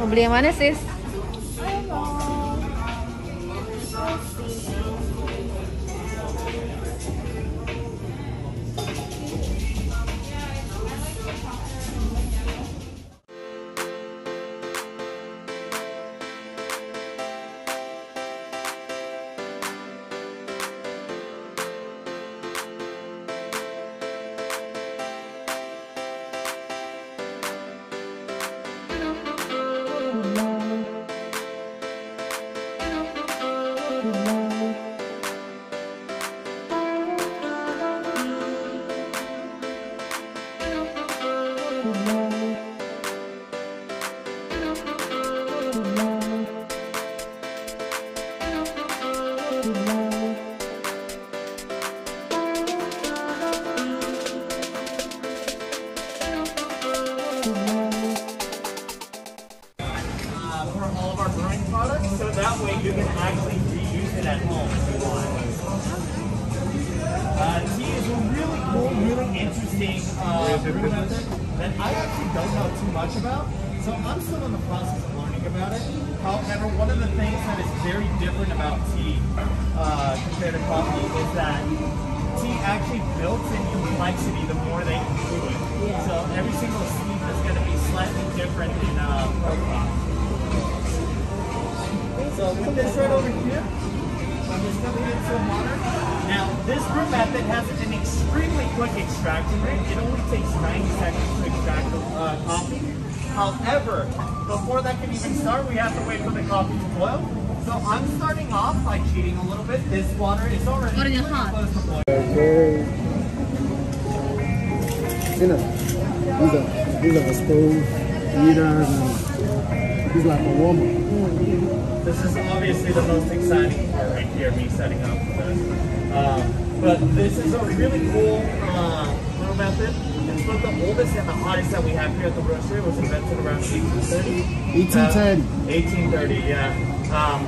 Mau beli yang mana, sis? For all of our brewing products, so that way you can actually reuse it at home if you want. Tea is a really cool, really interesting brew method that I actually don't know too much about, so I'm still in the process of learning about it. However, one of the things that is very different about tea compared to coffee is that tea actually builds in complexity the more that you brew it. Yeah. So every single steep is going to be slightly different in profile. So with this right over here, I'm just dumping it into water. Now, this brew method has an extremely quick extraction rate. It only takes 90 seconds to extract the coffee. However, before that can even start, we have to wait for the coffee to boil. So I'm starting off by cheating a little bit. This water is already pretty close to boil. These are the stove heaters, and these like a warmer. This is obviously the most exciting part right here, me setting up this. But this is a really cool brew method. It's one of the oldest and the hottest that we have here at the roastery. It was invented around 1830. 1830, yeah.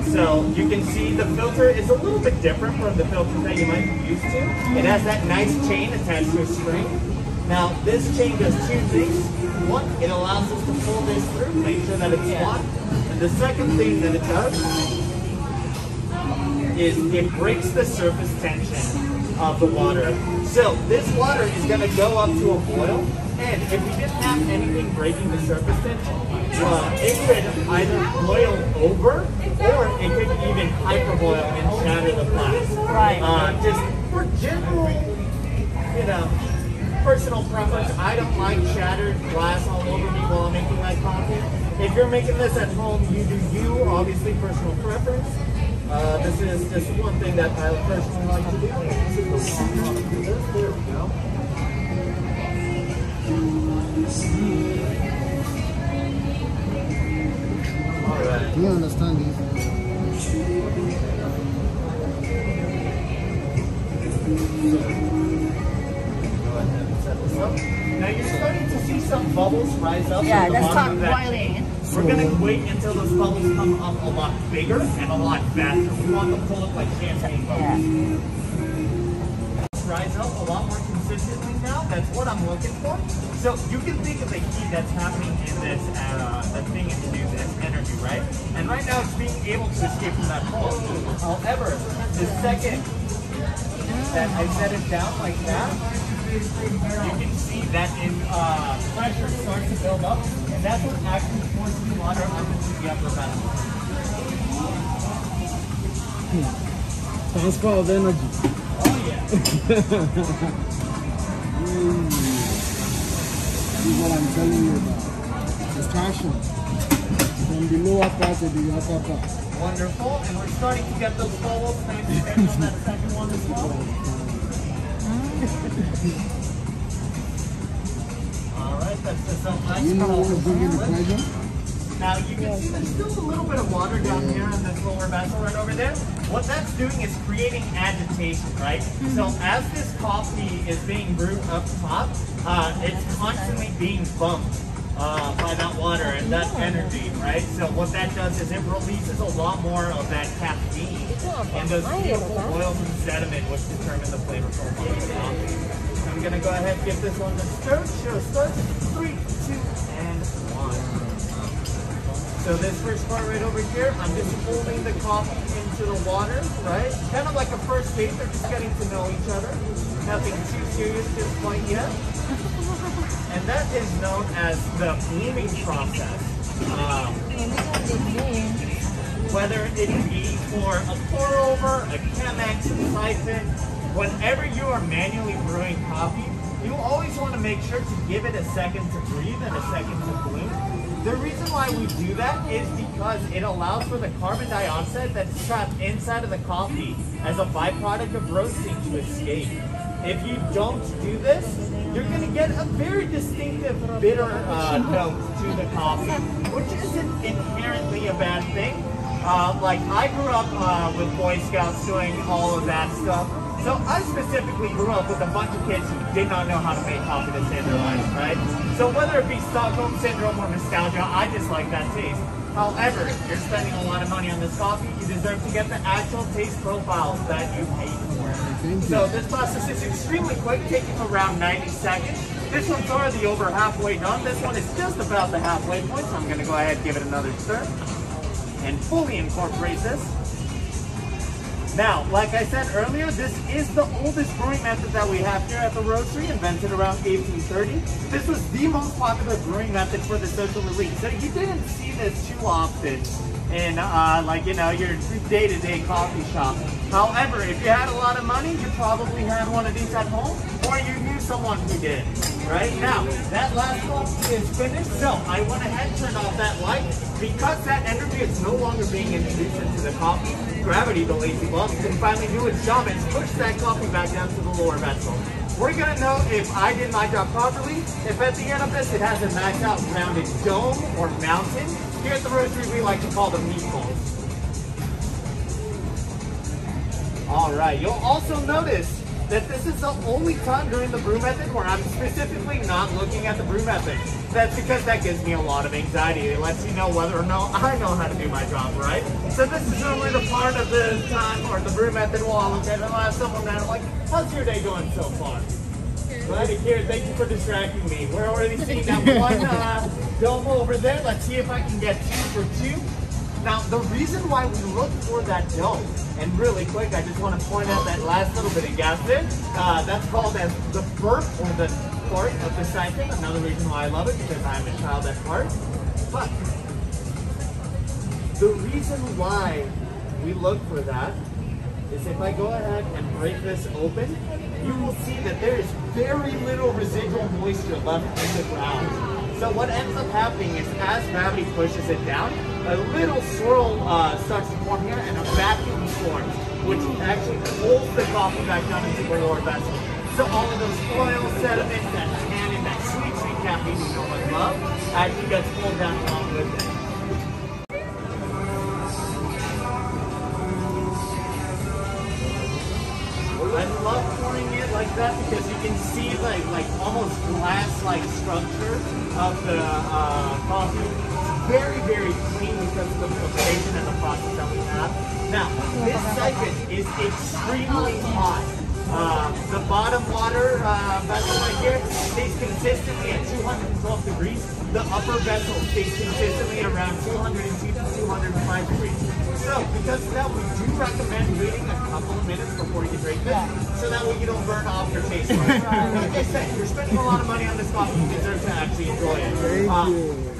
So you can see the filter is a little bit different from the filters that you might be used to. It has that nice chain attached to a string. Now, this chain does two things. One, it allows us to pull this through, make sure that it's flat. And the second thing that it does is it breaks the surface tension of the water. So this water is going to go up to a boil, and if we didn't have anything breaking the surface tension, it could either boil over, or it could even hyperboil and shatter the flask. Right. Just for general, personal preference, I don't like shattered glass all over me while I'm making my coffee. If you're making this at home, you do you, obviously personal preference. This is just one thing that I personally like to do. There we go. Alright. Do you understand this? Now you're starting to see some bubbles rise up. Yeah, from the let's bottom start of that boiling. chain. We're going to wait until those bubbles come up a lot bigger and a lot faster. We want them to look like champagne bubbles. Yeah. Rise up a lot more consistently now. That's what I'm looking for. So you can think of the heat that's happening in this, the thing introduced as energy, right? And right now it's being able to escape from that hole. However, the second that I set it down like that, you can see that pressure starts to build up, and that's what actually forces the water up into the upper vessel. Transfer of energy. Oh yeah. This is what I'm telling you about. Extraction from the lower part to the upper part. Wonderful, and we're starting to get those bubbles. Nice and steady on that second one as well. Alright, that's just a nice. You know what's bringing the pressure? Now you can see there's still a little bit of water down here in this lower vessel right over there. What that's doing is creating agitation, right? So as this coffee is being brewed up top, it's constantly being bumped by that water and that energy, right? So what that does is it releases a lot more of that caffeine and those beautiful oils and sediment which determine the flavor profile of the coffee. I'm gonna go ahead and give this one a stir. Sure, start. 3, 2, and 1. So this first part right over here, I'm just holding the coffee into the water, right? Kind of like a first date, they're just getting to know each other. Nothing too serious at this point yet. And that is known as the blooming process. Whether it be for a pour over, a Chemex, a Siphon, whenever you are manually brewing coffee, you always want to make sure to give it a second to breathe and a second to bloom. The reason why we do that is because it allows for the carbon dioxide that's trapped inside of the coffee as a byproduct of roasting to escape. If you don't do this, you're going to get a very distinctive bitter note to the coffee, which isn't inherently a bad thing. Like I grew up with Boy Scouts doing all of that stuff. So I specifically grew up with a bunch of kids who did not know how to make coffee to save their lives, right? So whether it be Stockholm Syndrome or nostalgia, I just like that taste. However, if you're spending a lot of money on this coffee, you deserve to get the actual taste profile that you paid for. So this process is extremely quick, taking around 90 seconds. This one's already over halfway done. This one is just about the halfway point, so I'm going to go ahead and give it another stir and fully incorporate this. Now, like I said earlier, this is the oldest brewing method that we have here at the roastery, invented around 1830. This was the most popular brewing method for the social elite. So you didn't see this too often in your day-to-day coffee shop. However, if you had a lot of money, you probably had one of these at home, or you knew someone who did. Right now, that last coffee is finished, so I went ahead and turned off that light. Because that energy is no longer being introduced into the coffee, gravity, the lazy bug, can finally do its job and push that coffee back down to the lower vessel. We're gonna know if I did my job properly, if at the end of this it has a nice out rounded dome or mountain. Here at the roastery, we like to call them meatballs. All right, you'll also notice that this is the only time during the brew method where I'm specifically not looking at the brew method. That's because that gives me a lot of anxiety. It lets me know whether or not I know how to do my job, right? So this is normally the part of the time or the brew method where I'll look at it and I'll ask someone and I'm like, how's your day going so far? Right here, thank you for distracting me. We're already seeing that one dome over there. Let's see if I can get 2 for 2. Now, the reason why we look for that dome, and really quick, I just want to point out that last little bit of gas there. That's called as the burp or the fart of the siphon. Another reason why I love it, because I'm a child at heart. But the reason why we look for that is if I go ahead and break this open, you will see that there is very little residual moisture left in the ground. So what ends up happening is as gravity pushes it down, a little swirl starts to form here and a vacuum forms, which actually pulls the coffee back down into the lower vessel. So all of those oil sediments, that tannin, that sweet caffeine you know and love, actually gets pulled down along with it. I love pouring it like that because you can see like almost glass-like structure of the coffee. It's very, very clean because of the filtration and the process that we have. Now, this siphon is extremely hot. The bottom water vessel right here stays consistently at 212 degrees. The upper vessel stays consistently around 202 to 205 degrees. So, because of that, we do recommend waiting a couple of minutes before you drink this, so that way you don't burn off your taste buds. Like I said, you're spending a lot of money on this coffee, you deserve to actually enjoy it. Thank you.